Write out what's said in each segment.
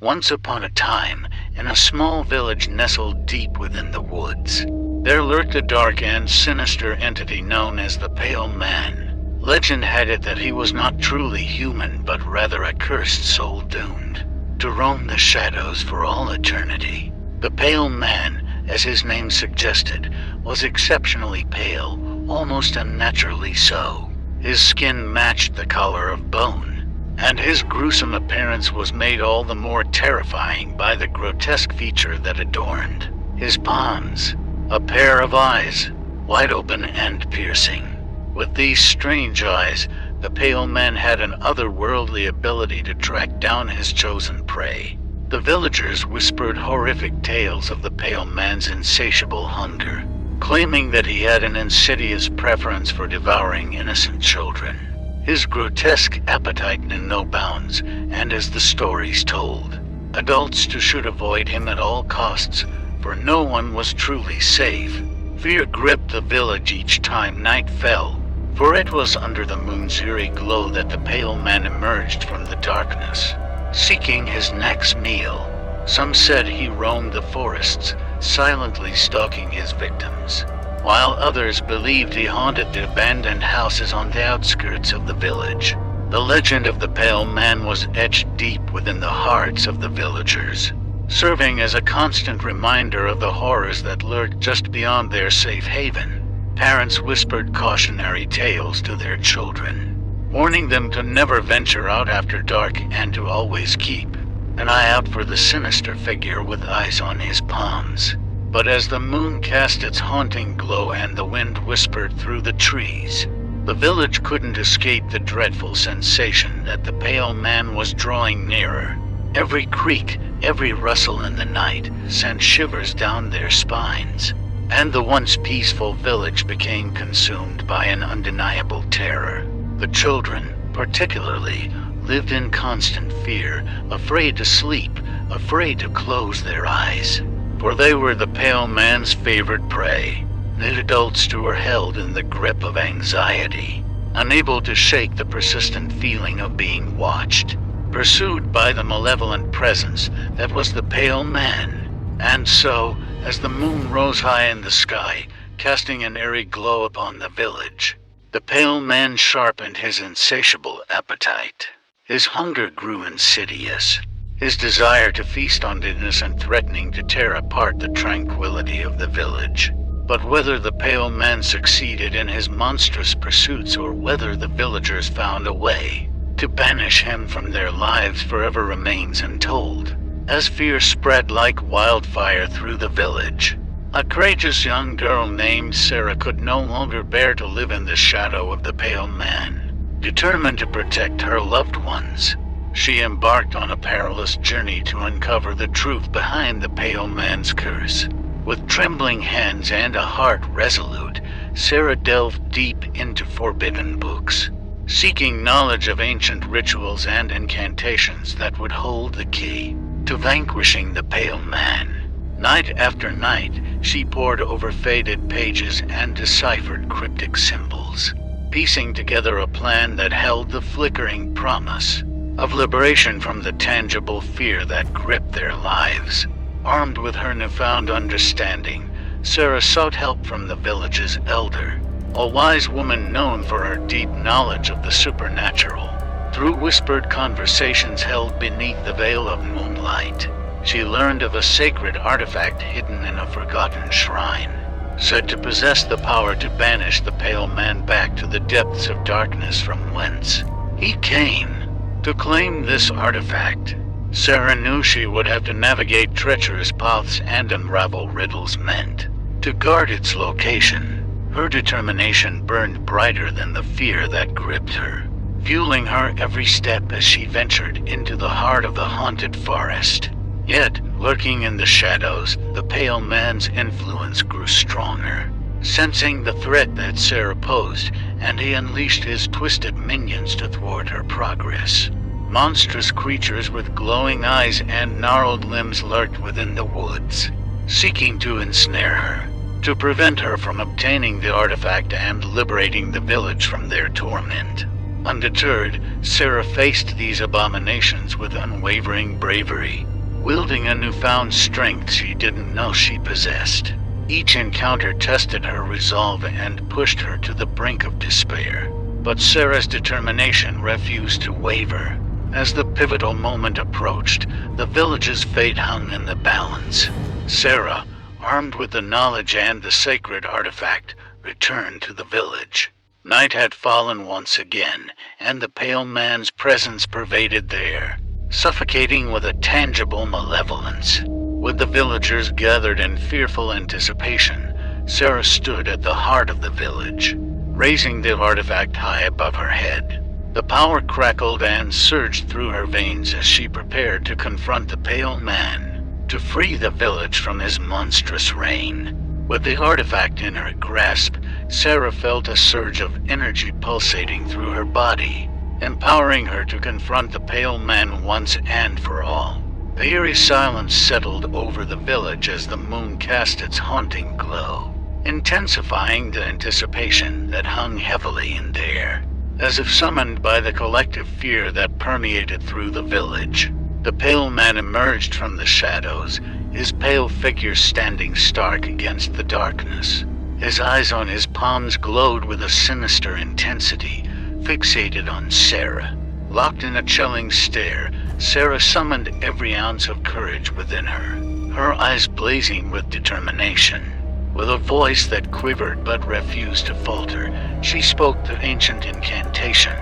Once upon a time, in a small village nestled deep within the woods, there lurked a dark and sinister entity known as the Pale Man. Legend had it that he was not truly human, but rather a cursed soul doomed to roam the shadows for all eternity. The Pale Man, as his name suggested, was exceptionally pale, almost unnaturally so. His skin matched the color of bone, and his gruesome appearance was made all the more terrifying by the grotesque feature that adorned his palms, a pair of eyes, wide open and piercing. With these strange eyes, the Pale Man had an otherworldly ability to track down his chosen prey. The villagers whispered horrific tales of the Pale Man's insatiable hunger, claiming that he had an insidious preference for devouring innocent children. His grotesque appetite knew no bounds, and as the stories told, adults should avoid him at all costs, for no one was truly safe. Fear gripped the village each time night fell, for it was under the moon's eerie glow that the Pale Man emerged from the darkness, seeking his next meal. Some said he roamed the forests, silently stalking his victims, while others believed he haunted the abandoned houses on the outskirts of the village. The legend of the Pale Man was etched deep within the hearts of the villagers, serving as a constant reminder of the horrors that lurked just beyond their safe haven. Parents whispered cautionary tales to their children, warning them to never venture out after dark and to always keep an eye out for the sinister figure with eyes on his palms. But as the moon cast its haunting glow and the wind whispered through the trees, the village couldn't escape the dreadful sensation that the Pale Man was drawing nearer. Every creak, every rustle in the night sent shivers down their spines, and the once peaceful village became consumed by an undeniable terror. The children, particularly, lived in constant fear, afraid to sleep, afraid to close their eyes, for they were the Pale Man's favorite prey. The adults too were held in the grip of anxiety, unable to shake the persistent feeling of being watched, pursued by the malevolent presence that was the Pale Man. And so, as the moon rose high in the sky, casting an eerie glow upon the village, the Pale Man sharpened his insatiable appetite. His hunger grew insidious, his desire to feast on the innocent threatening to tear apart the tranquility of the village. But whether the Pale Man succeeded in his monstrous pursuits or whether the villagers found a way to banish him from their lives forever remains untold. As fear spread like wildfire through the village, a courageous young girl named Sarah could no longer bear to live in the shadow of the Pale Man. Determined to protect her loved ones, she embarked on a perilous journey to uncover the truth behind the Pale Man's curse. With trembling hands and a heart resolute, Sarah delved deep into forbidden books, seeking knowledge of ancient rituals and incantations that would hold the key to vanquishing the Pale Man. Night after night, she pored over faded pages and deciphered cryptic symbols, piecing together a plan that held the flickering promise of liberation from the tangible fear that gripped their lives. Armed with her newfound understanding, Sarah sought help from the village's elder, a wise woman known for her deep knowledge of the supernatural. Through whispered conversations held beneath the veil of moonlight, she learned of a sacred artifact hidden in a forgotten shrine, said to possess the power to banish the Pale Man back to the depths of darkness from whence he came. To claim this artifact, Sarah knew she would have to navigate treacherous paths and unravel riddles meant to guard its location. Her determination burned brighter than the fear that gripped her, fueling her every step as she ventured into the heart of the haunted forest. Yet, lurking in the shadows, the Pale Man's influence grew stronger. Sensing the threat that Sarah posed, and he unleashed his twisted minions to thwart her progress. Monstrous creatures with glowing eyes and gnarled limbs lurked within the woods, seeking to ensnare her, to prevent her from obtaining the artifact and liberating the village from their torment. Undeterred, Sarah faced these abominations with unwavering bravery, wielding a newfound strength she didn't know she possessed. Each encounter tested her resolve and pushed her to the brink of despair. But Sarah's determination refused to waver. As the pivotal moment approached, the village's fate hung in the balance. Sarah, armed with the knowledge and the sacred artifact, returned to the village. Night had fallen once again, and the pale man's presence pervaded the air, suffocating with a tangible malevolence. With the villagers gathered in fearful anticipation, Sarah stood at the heart of the village, raising the artifact high above her head. The power crackled and surged through her veins as she prepared to confront the pale man, to free the village from his monstrous reign. With the artifact in her grasp, Sarah felt a surge of energy pulsating through her body, empowering her to confront the pale man once and for all. The eerie silence settled over the village as the moon cast its haunting glow, intensifying the anticipation that hung heavily in the air. As if summoned by the collective fear that permeated through the village, the pale man emerged from the shadows, his pale figure standing stark against the darkness. His eyes on his palms glowed with a sinister intensity, fixated on Sarah. Locked in a chilling stare, Sarah summoned every ounce of courage within her eyes blazing with determination. With a voice that quivered but refused to falter, she spoke the ancient incantation,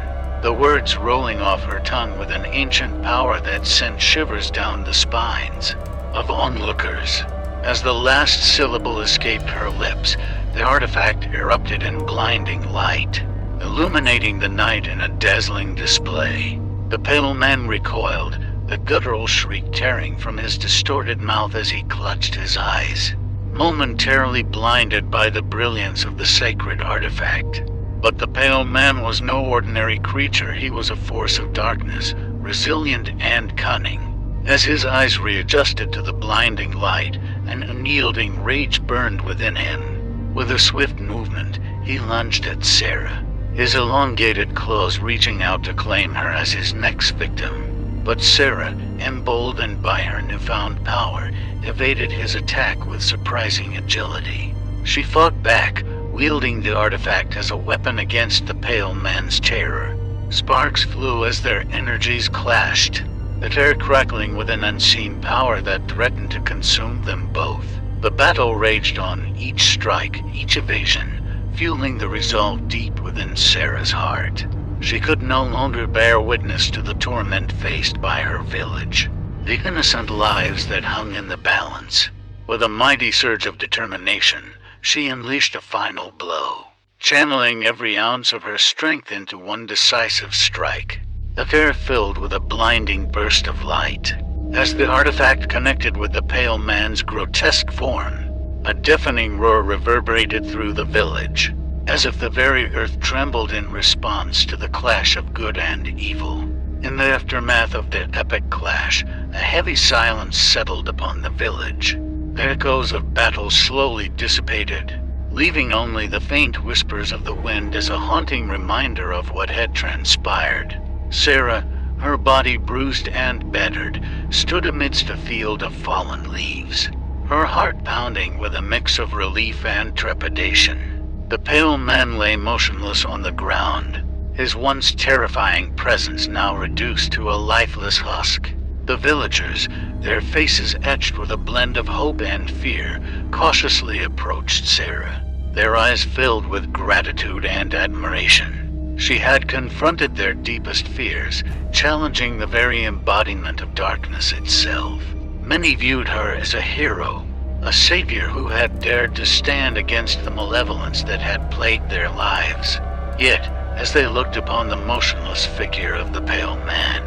the words rolling off her tongue with an ancient power that sent shivers down the spines of onlookers. As the last syllable escaped her lips, the artifact erupted in blinding light, illuminating the night in a dazzling display. The pale man recoiled, the guttural shriek tearing from his distorted mouth as he clutched his eyes, momentarily blinded by the brilliance of the sacred artifact. But the pale man was no ordinary creature. He was a force of darkness, resilient and cunning. As his eyes readjusted to the blinding light, an unyielding rage burned within him. With a swift movement, he lunged at Sarah, his elongated claws reaching out to claim her as his next victim. But Sarah, emboldened by her newfound power, evaded his attack with surprising agility. She fought back, wielding the artifact as a weapon against the pale man's terror. Sparks flew as their energies clashed, the air crackling with an unseen power that threatened to consume them both. The battle raged on, each strike, each evasion, fueling the resolve deep within Sarah's heart. She could no longer bear witness to the torment faced by her village, the innocent lives that hung in the balance. With a mighty surge of determination, she unleashed a final blow, channeling every ounce of her strength into one decisive strike. The air filled with a blinding burst of light. As the artifact connected with the pale man's grotesque form, a deafening roar reverberated through the village, as if the very earth trembled in response to the clash of good and evil. In the aftermath of the epic clash, a heavy silence settled upon the village. The echoes of battle slowly dissipated, leaving only the faint whispers of the wind as a haunting reminder of what had transpired. Sarah, her body bruised and battered, stood amidst a field of fallen leaves, her heart pounding with a mix of relief and trepidation. The pale man lay motionless on the ground, his once terrifying presence now reduced to a lifeless husk. The villagers, their faces etched with a blend of hope and fear, cautiously approached Sarah, their eyes filled with gratitude and admiration. She had confronted their deepest fears, challenging the very embodiment of darkness itself. Many viewed her as a hero, a savior who had dared to stand against the malevolence that had plagued their lives. Yet, as they looked upon the motionless figure of the pale man,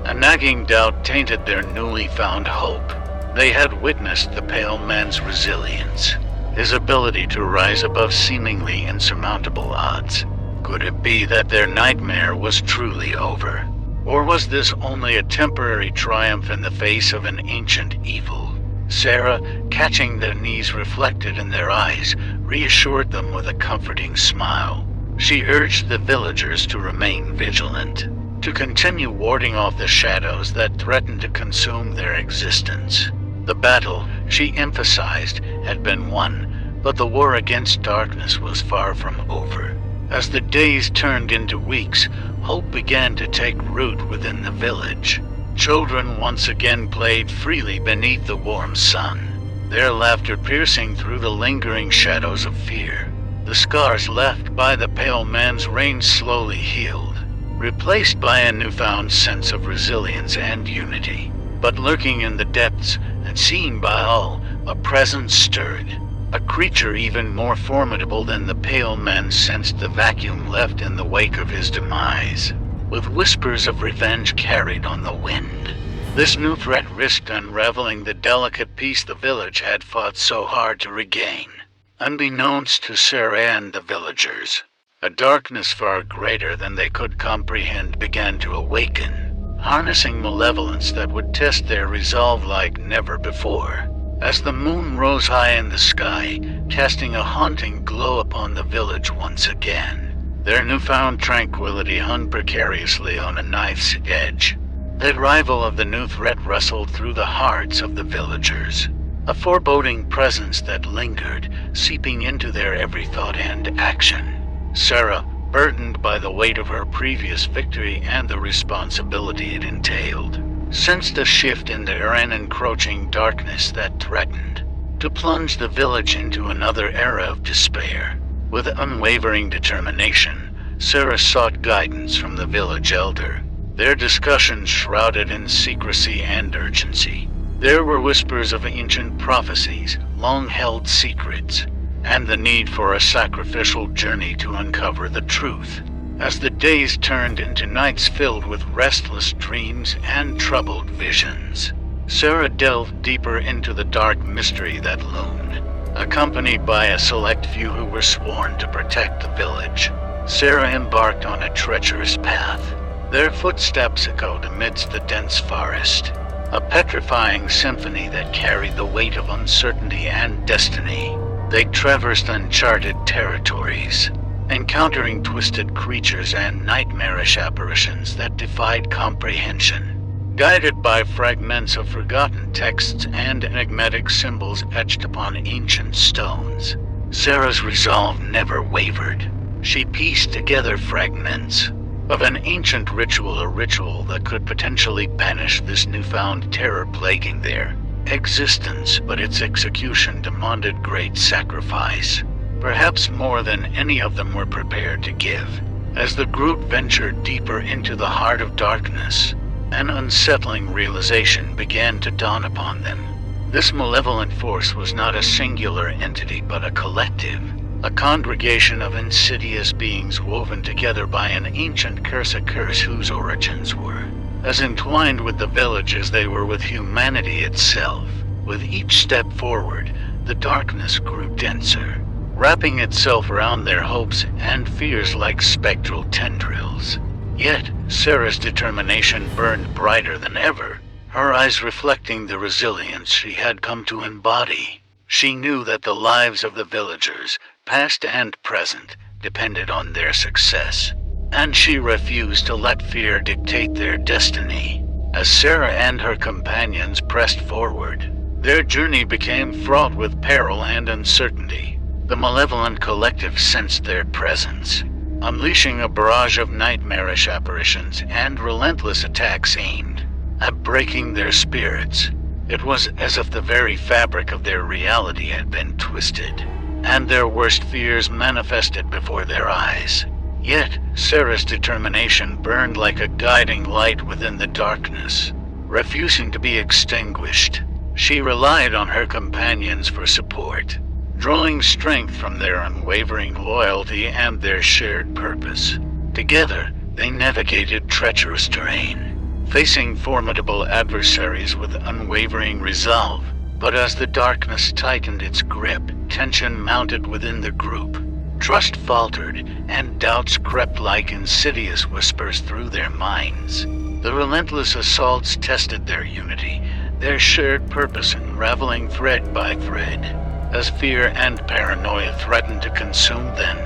a nagging doubt tainted their newly found hope. They had witnessed the pale man's resilience, his ability to rise above seemingly insurmountable odds. Could it be that their nightmare was truly over? Or was this only a temporary triumph in the face of an ancient evil? Sarah, catching their knees reflected in their eyes, reassured them with a comforting smile. She urged the villagers to remain vigilant, to continue warding off the shadows that threatened to consume their existence. The battle, she emphasized, had been won, but the war against darkness was far from over. As the days turned into weeks, hope began to take root within the village. Children once again played freely beneath the warm sun, their laughter piercing through the lingering shadows of fear. The scars left by the pale man's reign slowly healed, replaced by a newfound sense of resilience and unity. But lurking in the depths, and seen by all, a presence stirred. A creature even more formidable than the pale man sensed the vacuum left in the wake of his demise, with whispers of revenge carried on the wind. This new threat risked unraveling the delicate peace the village had fought so hard to regain. Unbeknownst to Sarah and the villagers, a darkness far greater than they could comprehend began to awaken, harnessing malevolence that would test their resolve like never before. As the moon rose high in the sky, casting a haunting glow upon the village once again, their newfound tranquility hung precariously on a knife's edge. The arrival of the new threat rustled through the hearts of the villagers, a foreboding presence that lingered, seeping into their every thought and action. Sarah, burdened by the weight of her previous victory and the responsibility it entailed, sensed a shift in their encroaching darkness that threatened to plunge the village into another era of despair. With unwavering determination, Sarah sought guidance from the village elder, their discussions shrouded in secrecy and urgency. There were whispers of ancient prophecies, long-held secrets, and the need for a sacrificial journey to uncover the truth. As the days turned into nights filled with restless dreams and troubled visions, Sarah delved deeper into the dark mystery that loomed. Accompanied by a select few who were sworn to protect the village, Sarah embarked on a treacherous path. Their footsteps echoed amidst the dense forest, a petrifying symphony that carried the weight of uncertainty and destiny. They traversed uncharted territories, encountering twisted creatures and nightmarish apparitions that defied comprehension. Guided by fragments of forgotten texts and enigmatic symbols etched upon ancient stones, Sarah's resolve never wavered. She pieced together fragments of an ancient ritual, a ritual that could potentially banish this newfound terror plaguing their existence, but its execution demanded great sacrifice, perhaps more than any of them were prepared to give. As the group ventured deeper into the heart of darkness, an unsettling realization began to dawn upon them. This malevolent force was not a singular entity, but a collective, a congregation of insidious beings woven together by an ancient curse, a curse whose origins were as entwined with the village as they were with humanity itself. With each step forward, the darkness grew denser, wrapping itself around their hopes and fears like spectral tendrils. Yet, Sarah's determination burned brighter than ever, her eyes reflecting the resilience she had come to embody. She knew that the lives of the villagers, past and present, depended on their success, and she refused to let fear dictate their destiny. As Sarah and her companions pressed forward, their journey became fraught with peril and uncertainty. The malevolent collective sensed their presence, unleashing a barrage of nightmarish apparitions and relentless attacks aimed at breaking their spirits. It was as if the very fabric of their reality had been twisted, and their worst fears manifested before their eyes. Yet, Sarah's determination burned like a guiding light within the darkness, refusing to be extinguished. She relied on her companions for support, drawing strength from their unwavering loyalty and their shared purpose. Together, they navigated treacherous terrain, facing formidable adversaries with unwavering resolve. But as the darkness tightened its grip, tension mounted within the group. Trust faltered, and doubts crept like insidious whispers through their minds. The relentless assaults tested their unity, their shared purpose unraveling thread by thread. As fear and paranoia threatened to consume them,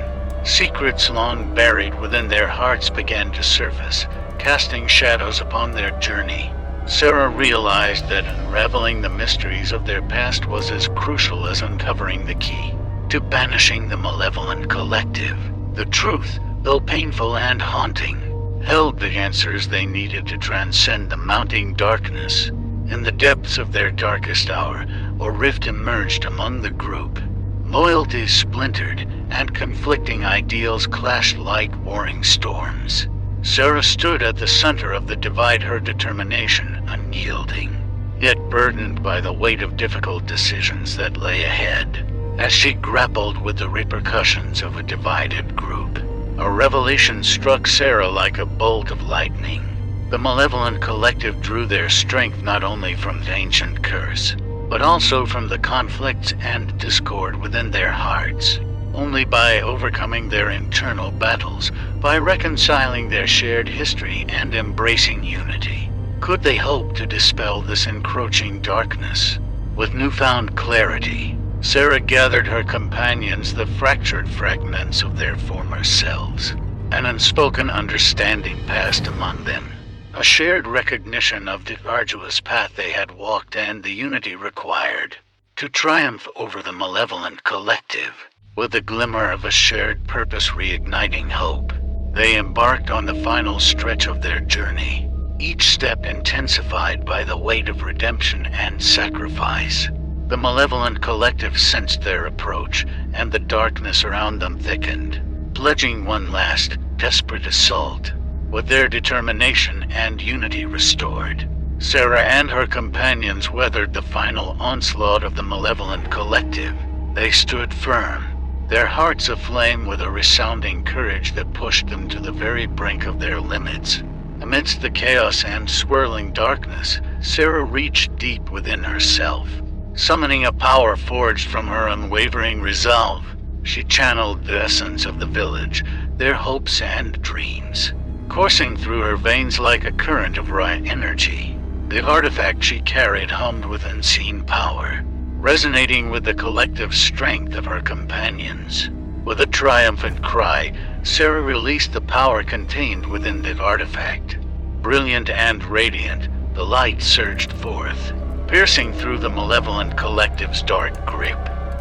secrets long buried within their hearts began to surface, casting shadows upon their journey. Sarah realized that unraveling the mysteries of their past was as crucial as uncovering the key to banishing the malevolent collective. The truth, though painful and haunting, held the answers they needed to transcend the mounting darkness. In the depths of their darkest hour, a rift emerged among the group. Loyalties splintered, and conflicting ideals clashed like warring storms. Sarah stood at the center of the divide, her determination unyielding, yet burdened by the weight of difficult decisions that lay ahead. As she grappled with the repercussions of a divided group, a revelation struck Sarah like a bolt of lightning. The malevolent collective drew their strength not only from the ancient curse, but also from the conflicts and discord within their hearts. Only by overcoming their internal battles, by reconciling their shared history and embracing unity, could they hope to dispel this encroaching darkness. With newfound clarity, Sarah gathered her companions, the fractured fragments of their former selves. An unspoken understanding passed among them, a shared recognition of the arduous path they had walked and the unity required to triumph over the malevolent collective. With the glimmer of a shared purpose reigniting hope, they embarked on the final stretch of their journey, each step intensified by the weight of redemption and sacrifice. The malevolent collective sensed their approach, and the darkness around them thickened, pledging one last, desperate assault. With their determination and unity restored, Sarah and her companions weathered the final onslaught of the malevolent collective. They stood firm, their hearts aflame with a resounding courage that pushed them to the very brink of their limits. Amidst the chaos and swirling darkness, Sarah reached deep within herself. Summoning a power forged from her unwavering resolve, she channeled the essence of the village, their hopes and dreams, coursing through her veins like a current of raw energy. The artifact she carried hummed with unseen power, resonating with the collective strength of her companions. With a triumphant cry, Sarah released the power contained within the artifact. Brilliant and radiant, the light surged forth, piercing through the malevolent collective's dark grip.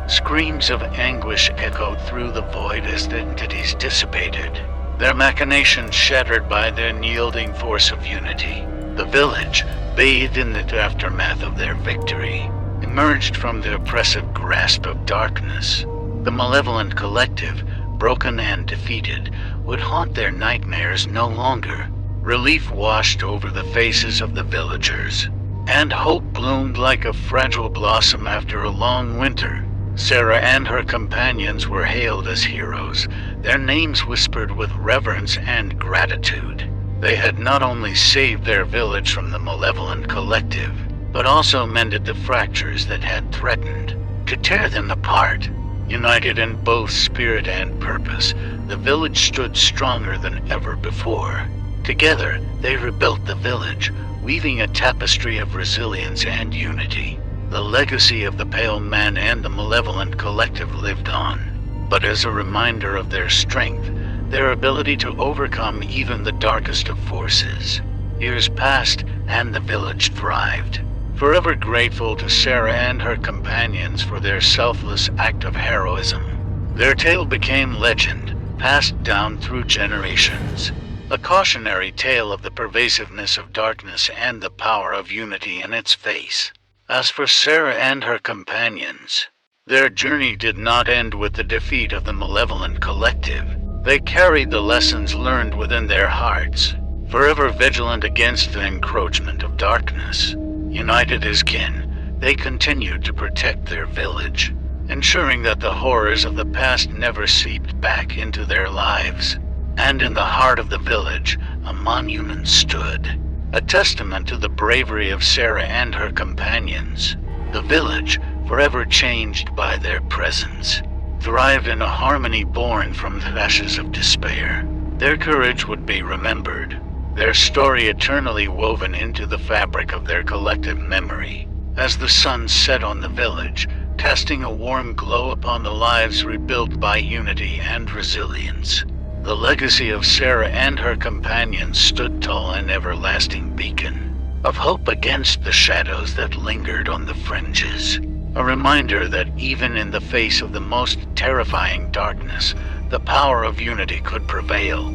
Screams of anguish echoed through the void as the entities dissipated, their machinations shattered by the unyielding force of unity. The village, bathed in the aftermath of their victory, emerged from the oppressive grasp of darkness. The malevolent collective, broken and defeated, would haunt their nightmares no longer. Relief washed over the faces of the villagers, and hope bloomed like a fragile blossom after a long winter. Sarah and her companions were hailed as heroes, their names whispered with reverence and gratitude. They had not only saved their village from the malevolent collective, but also mended the fractures that had threatened to tear them apart. United in both spirit and purpose, the village stood stronger than ever before. Together, they rebuilt the village, weaving a tapestry of resilience and unity. The legacy of the Pale Man and the malevolent collective lived on, but as a reminder of their strength, their ability to overcome even the darkest of forces. Years passed, and the village thrived, forever grateful to Sarah and her companions for their selfless act of heroism. Their tale became legend, passed down through generations, a cautionary tale of the pervasiveness of darkness and the power of unity in its face. As for Sarah and her companions, their journey did not end with the defeat of the malevolent collective. They carried the lessons learned within their hearts, forever vigilant against the encroachment of darkness. United as kin, they continued to protect their village, ensuring that the horrors of the past never seeped back into their lives. And in the heart of the village, a monument stood, a testament to the bravery of Sarah and her companions. The village, forever changed by their presence, thrived in a harmony born from the ashes of despair. Their courage would be remembered, their story eternally woven into the fabric of their collective memory. As the sun set on the village, casting a warm glow upon the lives rebuilt by unity and resilience, The legacy of Sarah and her companions stood tall, an everlasting beacon of hope against the shadows that lingered on the fringes. A reminder that even in the face of the most terrifying darkness, the power of unity could prevail.